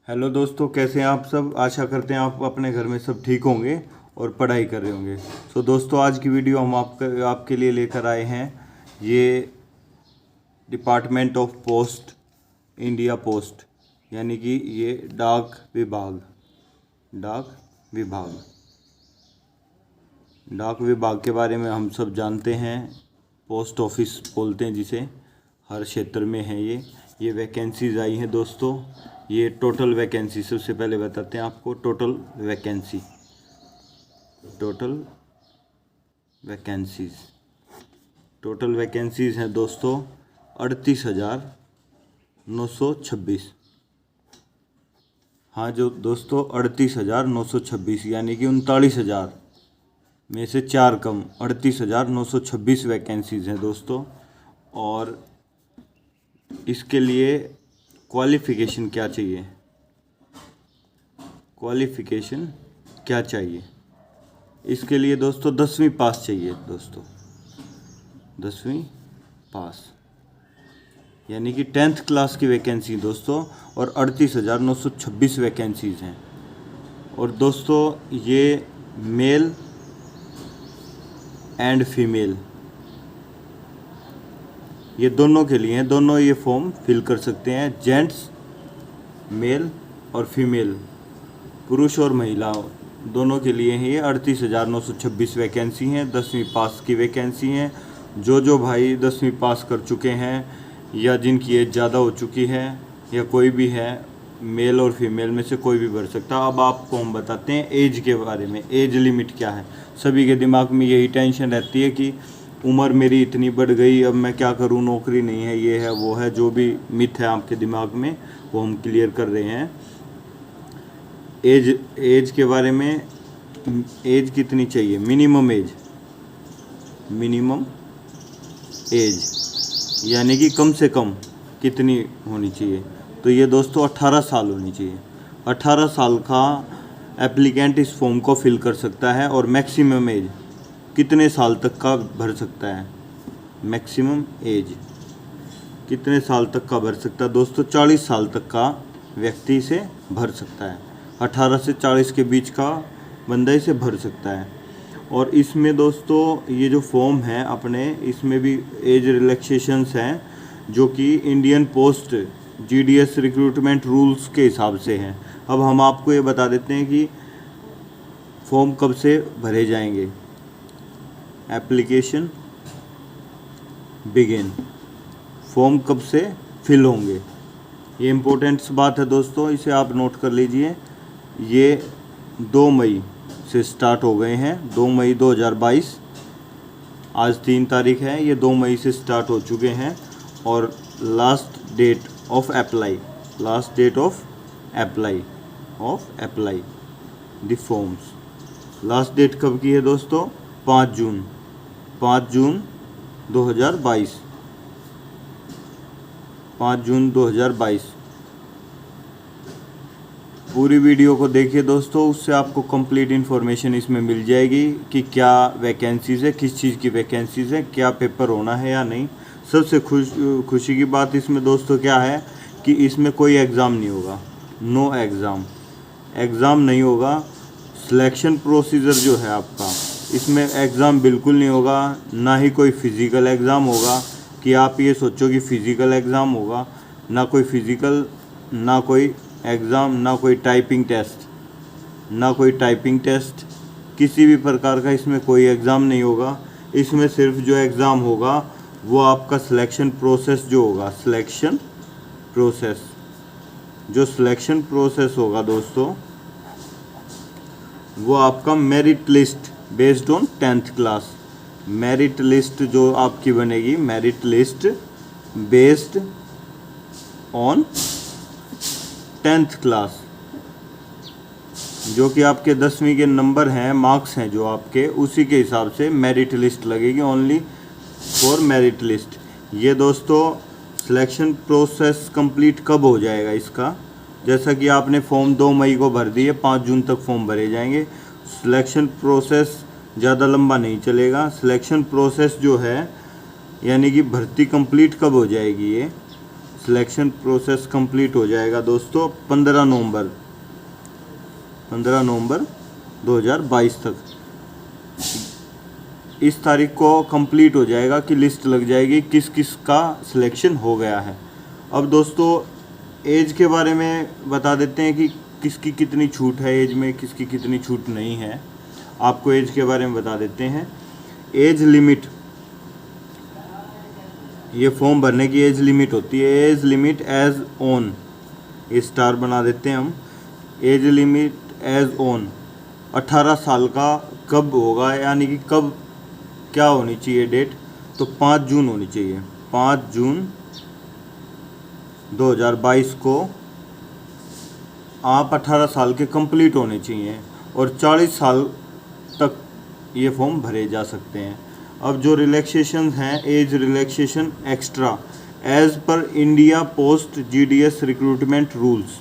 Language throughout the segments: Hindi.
हेलो दोस्तों, कैसे हैं आप सब। आशा करते हैं आप अपने घर में सब ठीक होंगे और पढ़ाई कर रहे होंगे। दोस्तों, आज की वीडियो हम आपके लिए लेकर आए हैं। ये department of post, India post, यानी कि ये डाक विभाग डाक विभाग के बारे में हम सब जानते हैं। पोस्ट ऑफिस बोलते हैं जिसे, हर क्षेत्र में है ये वैकेंसीज आई हैं दोस्तों। ये टोटल वैकेंसी, सबसे पहले बताते हैं आपको टोटल वैकेंसीज हैं दोस्तों 38,926। हाँ जो दोस्तों 38,926, यानी कि 39,000 में से 4 कम 38,926 वैकेंसीज हैं दोस्तों। और इसके लिए क्वालिफ़िकेशन क्या चाहिए, इसके लिए दोस्तों 10वीं पास चाहिए दोस्तों, 10वीं पास, यानी कि 10th क्लास की वैकेंसी दोस्तों। और 38,926 वैकेंसीज़ हैं। और दोस्तों ये मेल एंड फीमेल, ये दोनों के लिए हैं। दोनों ये फॉर्म फिल कर सकते हैं, जेंट्स, मेल और फीमेल, पुरुष और महिला दोनों के लिए हैं। ये 38,926 वैकेंसी हैं, 10वीं पास की वैकेंसी हैं। जो भाई 10वीं पास कर चुके हैं या जिनकी एज ज़्यादा हो चुकी है या कोई भी है, मेल और फीमेल में से कोई भी भर सकता है। अब आपको हम बताते हैं एज के बारे में। एज लिमिट क्या है, सभी के दिमाग में यही टेंशन रहती है कि उम्र मेरी इतनी बढ़ गई, अब मैं क्या करूं, नौकरी नहीं है, ये है वो है, जो भी मिथ है आपके दिमाग में वो हम क्लियर कर रहे हैं। एज के बारे में, एज कितनी चाहिए, मिनिमम एज यानी कि कम से कम कितनी होनी चाहिए, तो ये दोस्तों 18 साल होनी चाहिए। 18 साल का एप्लीकेंट इस फॉर्म को फिल कर सकता है। और मैक्सिमम एज कितने साल तक का भर सकता है, मैक्सिमम एज कितने साल तक का भर सकता है दोस्तों, 40 साल तक का व्यक्ति इसे भर सकता है। 18 से 40 के बीच का बंदा इसे भर सकता है। और इसमें दोस्तों ये जो फॉर्म है अपने, इसमें भी एज रिलैक्सेशंस हैं जो कि Indian post GDS recruitment rules के हिसाब से हैं। अब हम आपको ये बता देते हैं कि फॉर्म कब से भरे जाएंगे। एप्लीकेशन बिगिन, फॉर्म कब से फिल होंगे, ये इम्पोर्टेंट बात है दोस्तों, इसे आप नोट कर लीजिए। ये 2 मई से स्टार्ट हो गए हैं, 2 मई 2022, आज 3 तारीख है, ये 2 मई से स्टार्ट हो चुके हैं। और last date of apply the forms, last date कब की है दोस्तों, 5 जून 2022, 5 जून 2022। पूरी वीडियो को देखिए दोस्तों, उससे आपको कंप्लीट इन्फॉर्मेशन इसमें मिल जाएगी कि क्या वैकेंसीज़ है, किस चीज़ की वैकेंसीज़ है, क्या पेपर होना है या नहीं। सबसे खुशी की बात इसमें दोस्तों क्या है कि इसमें कोई एग्ज़ाम नहीं होगा, नो एग्ज़ाम नहीं होगा। सिलेक्शन प्रोसीजर जो है आपका, इसमें एग्ज़ाम बिल्कुल नहीं होगा, ना ही कोई फिज़िकल एग्ज़ाम होगा कि आप ये सोचो कि फ़िज़िकल एग्ज़ाम होगा, ना कोई फ़िज़िकल, ना कोई एग्ज़ाम, ना कोई टाइपिंग टेस्ट, किसी भी प्रकार का इसमें कोई एग्ज़ाम नहीं होगा। इसमें सिर्फ जो एग्ज़ाम होगा वो आपका सिलेक्शन प्रोसेस जो होगा, सिलेक्शन प्रोसेस होगा दोस्तों, वो आपका merit list based on 10th class, merit list जो आपकी बनेगी, merit list based on 10th class, जो कि आपके 10वीं के नंबर हैं, मार्क्स हैं जो आपके, उसी के हिसाब से मेरिट लिस्ट लगेगी, ओनली फॉर मेरिट लिस्ट। ये दोस्तों सिलेक्शन प्रोसेस कंप्लीट कब हो जाएगा इसका, जैसा कि आपने फॉर्म 2 मई को भर दिए, 5 जून तक फॉर्म भरे जाएंगे। सिलेक्शन प्रोसेस ज़्यादा लंबा नहीं चलेगा। सिलेक्शन प्रोसेस जो है, यानी कि भर्ती कंप्लीट कब हो जाएगी, ये सिलेक्शन प्रोसेस कंप्लीट हो जाएगा दोस्तों 15 नवंबर 2022 तक। इस तारीख को कंप्लीट हो जाएगा कि लिस्ट लग जाएगी किस किस का सिलेक्शन हो गया है। अब दोस्तों एज के बारे में बता देते हैं कि किसकी कितनी छूट है एज में, किसकी कितनी छूट नहीं है। आपको एज के बारे में बता देते हैं। एज लिमिट, ये फॉर्म भरने की एज लिमिट होती है। एज लिमिट एज ऑन, ये स्टार बना देते हैं हम। एज लिमिट एज ऑन 18 साल का कब होगा, यानी कि कब क्या होनी चाहिए डेट, तो 5 जून होनी चाहिए। 5 जून 2022 को आप 18 साल के कंप्लीट होने चाहिए और 40 साल तक ये फॉर्म भरे जा सकते हैं। अब जो रिलैक्सेशन हैं, एज रिलैक्सेशन एक्स्ट्रा एज पर India post GDS recruitment rules,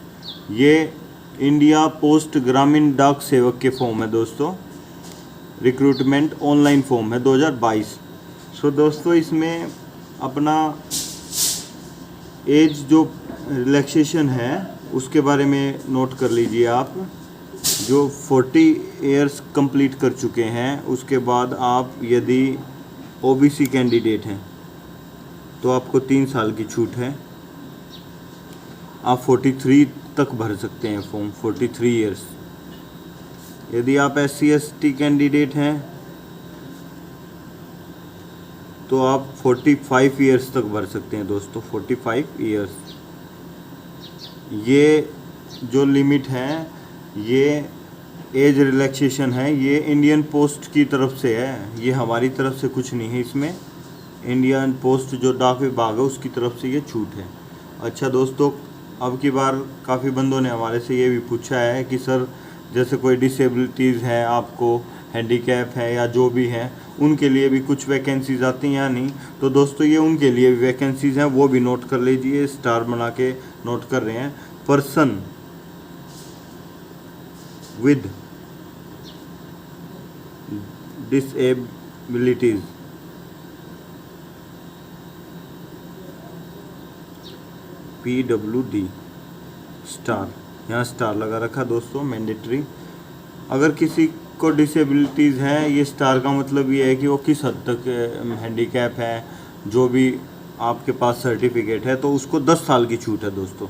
ये इंडिया पोस्ट ग्रामीण डाक सेवक के फॉर्म है दोस्तों। रिक्रूटमेंट ऑनलाइन फॉर्म है 2022। सो दोस्तों इसमें अपना एज जो रिलैक्सेशन है उसके बारे में नोट कर लीजिए आप। जो 40 ईयर्स कंप्लीट कर चुके हैं उसके बाद आप यदि OBC कैंडिडेट हैं तो आपको 3 साल की छूट है। आप 43 तक भर सकते हैं फॉर्म, 43 ईयर्स। यदि आप SC ST कैंडिडेट हैं तो आप 45 ईयर्स तक भर सकते हैं दोस्तों, 45 ईयर्स। ये जो लिमिट है, ये एज रिलैक्सेशन है, ये इंडियन पोस्ट की तरफ से है, ये हमारी तरफ से कुछ नहीं है। इसमें इंडियन पोस्ट जो डाक विभाग है उसकी तरफ से ये छूट है। अच्छा दोस्तों, अब की बार काफ़ी बंदों ने हमारे से ये भी पूछा है कि सर जैसे कोई डिसेबिलिटीज़ हैं, आपको हैंडीकैप है या जो भी है, उनके लिए भी कुछ वैकेंसीज आती हैं या नहीं। तो दोस्तों ये उनके लिए भी वैकेंसीज हैं, वो भी नोट कर लीजिए, स्टार बना के नोट कर रहे हैं। Person with disabilities, PWD star, यहाँ स्टार लगा रखा दोस्तों, मैंडेटरी। अगर किसी को डिसेबिलिटीज़ हैं, ये स्टार का मतलब ये है कि वो किस हद तक हैंडीकैप है, जो भी आपके पास सर्टिफिकेट है, तो उसको 10 साल की छूट है दोस्तों।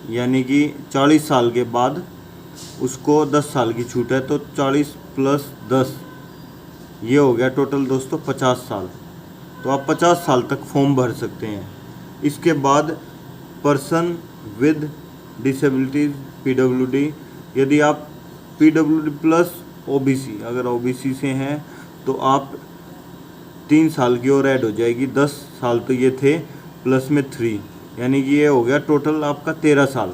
यानी कि 40 साल के बाद उसको 10 साल की छूट है, तो 40 + 10 ये हो गया टोटल दोस्तों 50 साल। तो आप 50 साल तक फॉर्म भर सकते हैं। इसके बाद पर्सन विद डिसेबिलिटीज PWD, यदि आप PWD प्लस OBC, अगर OBC से हैं तो आप 3 साल की और ऐड हो जाएगी। 10 साल तो ये थे, प्लस में 3, यानी कि ये हो गया टोटल आपका 13 साल।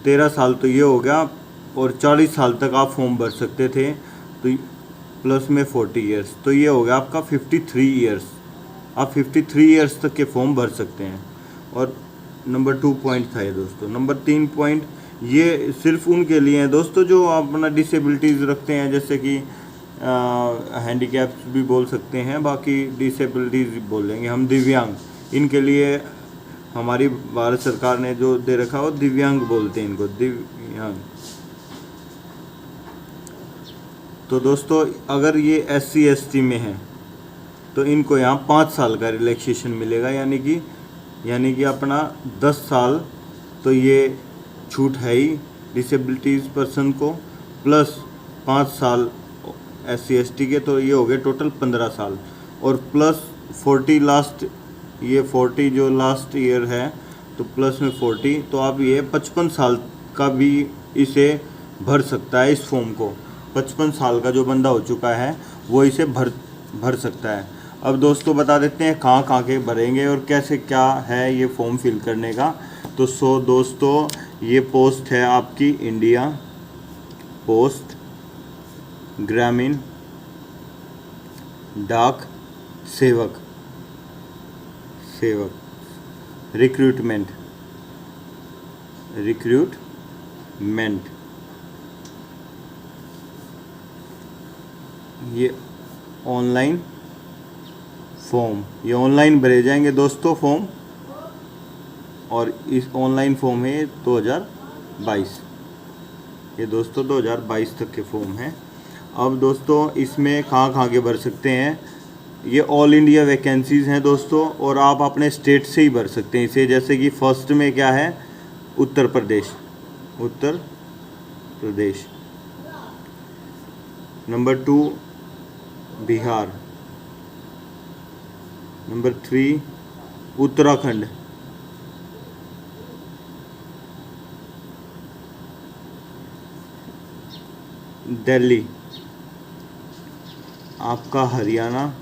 13 साल तो ये हो गया, और 40 साल तक आप फॉर्म भर सकते थे, तो प्लस में 40 ईयर्स, तो ये हो गया आपका 53 ईयर्स। आप 53 ईयर्स तक के फॉर्म भर सकते हैं। और नंबर 2 पॉइंट था ये दोस्तों। नंबर 3 पॉइंट ये सिर्फ उनके लिए हैं दोस्तों जो अपना डिसेबिलिटीज़ रखते हैं, जैसे कि हैंडीकैप्स भी बोल सकते हैं, बाकी डिसेबिलिटीज़ बोलेंगे हम, दिव्यांग। इनके लिए हमारी भारत सरकार ने जो दे रखा हो, दिव्यांग बोलते हैं इनको, दिव्यांग। तो दोस्तों अगर ये SC ST में है तो इनको यहाँ 5 साल का रिलैक्सेशन मिलेगा, यानी कि अपना 10 साल तो ये छूट है ही डिसेबिलिटीज़ पर्सन को, प्लस 5 साल SC ST के, तो ये हो गए टोटल 15 साल। और प्लस 40 लास्ट, ये 40 जो लास्ट ईयर है, तो प्लस में 40, तो आप ये 55 साल का भी इसे भर सकता है। इस फॉर्म को 55 साल का जो बंदा हो चुका है वो इसे भर सकता है। अब दोस्तों बता देते हैं कहाँ के भरेंगे और कैसे क्या है ये फॉर्म फिल करने का। तो दोस्तों ये पोस्ट है आपकी इंडिया पोस्ट ग्रामीण डाक सेवक रिक्रूटमेंट ये ऑनलाइन फॉर्म, ये ऑनलाइन भरे जाएंगे दोस्तों फॉर्म। और इस ऑनलाइन फॉर्म है 2022। ये दोस्तों 2022 तक के फॉर्म हैं। अब दोस्तों इसमें कहाँ के भर सकते हैं, ये ऑल इंडिया वैकेंसीज़ हैं दोस्तों, और आप अपने स्टेट से ही भर सकते हैं इसे। जैसे कि फर्स्ट में क्या है, उत्तर प्रदेश, उत्तर प्रदेश। नंबर 2 बिहार। नंबर 3 उत्तराखंड। दिल्ली। आपका हरियाणा,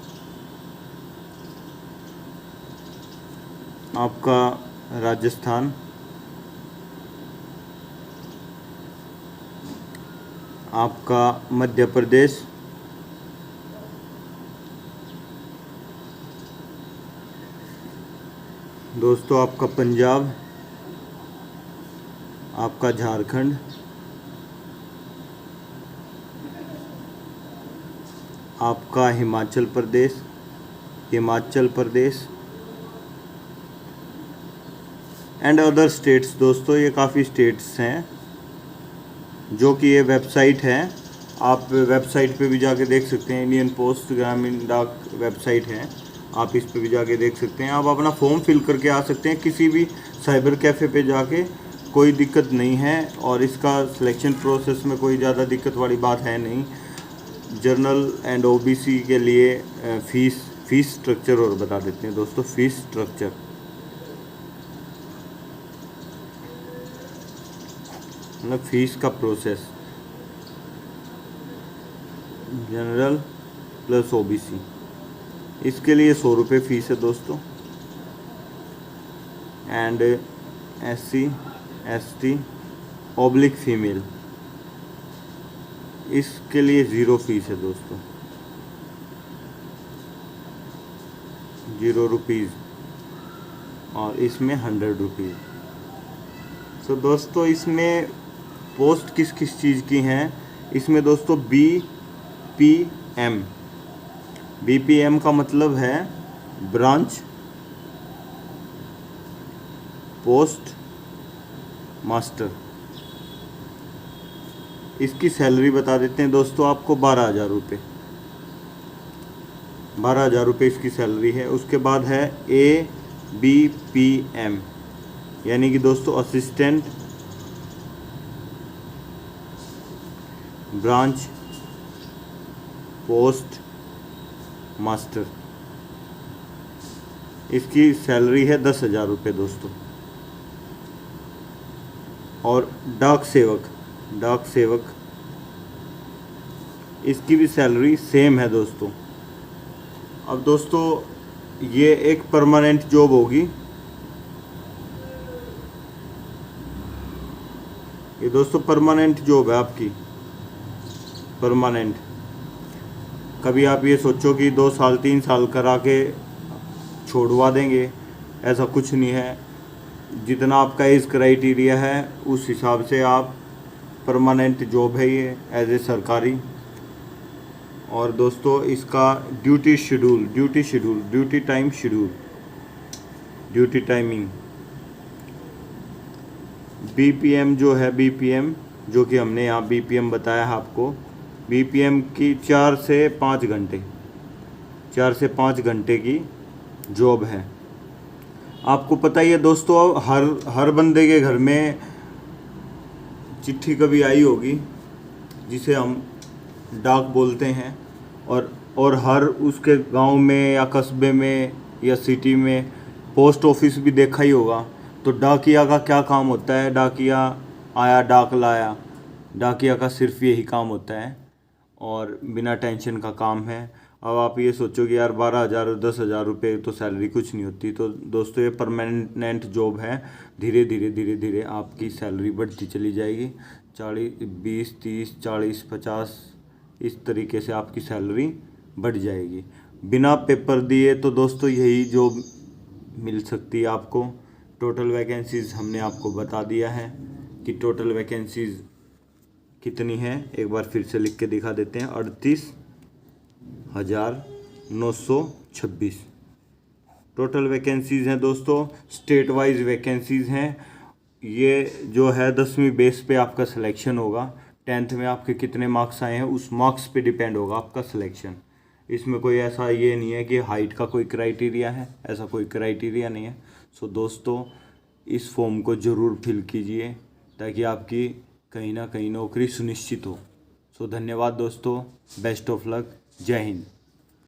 आपका राजस्थान, आपका मध्य प्रदेश, दोस्तों आपका पंजाब, आपका झारखंड, आपका Himachal Pradesh, Himachal Pradesh and other states. दोस्तों ये काफ़ी स्टेट्स हैं जो कि ये वेबसाइट है, आप वेबसाइट पे भी जाके देख सकते हैं। इंडियन पोस्ट ग्रामीण डाक वेबसाइट है, आप इस पे भी जाके देख सकते हैं। आप अपना फॉर्म फिल करके आ सकते हैं किसी भी साइबर कैफ़े पे जाके, कोई दिक्कत नहीं है। और इसका सिलेक्शन प्रोसेस में कोई ज़्यादा दिक्कत वाली बात है नहीं। जनरल एंड ओबीसी के लिए फीस स्ट्रक्चर और बता देते हैं दोस्तों। फीस स्ट्रक्चर मतलब फीस का प्रोसेस, जनरल प्लस ओबीसी, इसके लिए 100 रुपये फ़ीस है दोस्तों। And SC ST oblique female, इसके लिए 0 फीस है दोस्तों, 0 रुपीज़, और इसमें 100 रुपीज़। तो दोस्तों इसमें पोस्ट किस किस चीज़ की हैं, इसमें दोस्तों BPM का मतलब है ब्रांच पोस्ट मास्टर। इसकी सैलरी बता देते हैं दोस्तों आपको, 12,000 रुपये, 12,000 रुपये इसकी सैलरी है। उसके बाद है ABPM, यानी कि दोस्तों असिस्टेंट ब्रांच पोस्ट मास्टर, इसकी सैलरी है 10,000 रुपये दोस्तों। और डाक सेवक, इसकी भी सैलरी सेम है दोस्तों। अब दोस्तों ये एक परमानेंट जॉब होगी, ये दोस्तों परमानेंट जॉब है आपकी, परमानेंट। कभी आप ये सोचो कि 2 साल 3 साल करा के छोड़वा देंगे, ऐसा कुछ नहीं है। जितना आपका एज क्राइटेरिया है उस हिसाब से आप, परमानेंट जॉब है ये एज ए सरकारी। और दोस्तों इसका ड्यूटी टाइमिंग, BPM जो है, BPM जो कि हमने यहाँ BPM बताया है आपको, BPM की 4 से 5 घंटे की जॉब है। आपको पता ही है दोस्तों, हर बंदे के घर में चिट्ठी कभी आई होगी जिसे हम डाक बोलते हैं, और हर उसके गांव में या कस्बे में या सिटी में पोस्ट ऑफिस भी देखा ही होगा। तो डाकिया का क्या काम होता है, डाकिया आया डाक लाया, डाकिया का सिर्फ यही काम होता है और बिना टेंशन का काम है। अब आप ये सोचो कि यार 12,000 और 10,000 रुपये तो सैलरी कुछ नहीं होती। तो दोस्तों ये परमानेंट जॉब है, धीरे धीरे आपकी सैलरी बढ़ती चली जाएगी। 40 20 30 40 50 इस तरीके से आपकी सैलरी बढ़ जाएगी। बिना पेपर दिए तो दोस्तों यही जॉब मिल सकती है आपको। टोटल वैकेंसीज़ हमने आपको बता दिया है कि टोटल वैकेंसीज़ कितनी है, एक बार फिर से लिख के दिखा देते हैं। 38,926 टोटल वैकेंसीज़ हैं दोस्तों, स्टेट वाइज वैकेंसीज़ हैं। ये जो है 10वीं बेस पे आपका सिलेक्शन होगा। 10th में आपके कितने मार्क्स आए हैं उस मार्क्स पे डिपेंड होगा आपका सिलेक्शन। इसमें कोई ऐसा ये नहीं है कि हाइट का कोई क्राइटेरिया है, ऐसा कोई क्राइटेरिया नहीं है। सो दोस्तों इस फॉर्म को ज़रूर फिल कीजिए ताकि आपकी कहीं ना कहीं नौकरी सुनिश्चित हो। सो धन्यवाद दोस्तों, बेस्ट ऑफ लक, जय हिंद।